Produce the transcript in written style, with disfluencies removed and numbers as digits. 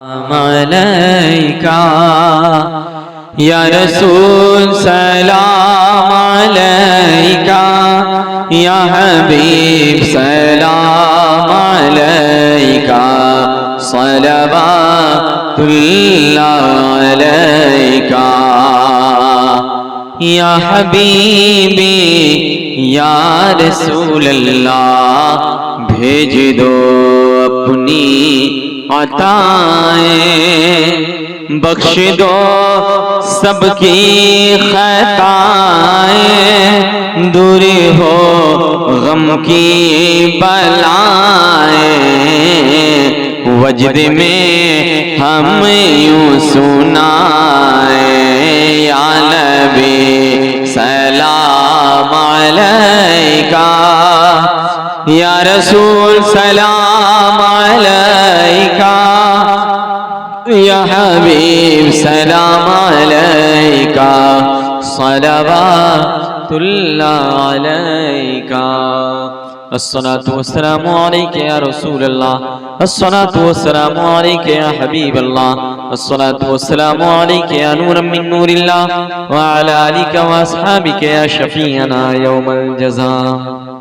علیکا یا رسول سلام علیکا یا حبیب سلام علیکا صلوات اللہ علیکا یا حبیبی یا رسول اللہ بھیج دو اپنی عطائیں بخش دو سب کی خطائیں دور ہو غم کی بلائیں وجد میں ہم یوں سنائیں یا نبی سلام علیکا یا رسول سلام علیکا یا حبیب سلام علیکا صلوات اللہ علیکا الصلاة والسلام علیکہ یا رسول اللہ الصلاة والسلام علیکہ یا حبیب اللہ الصلاة والسلام علیکہ یا نورا من نور اللہ وعلى آلک واصحابک یا شفیعنا یوم الجزاء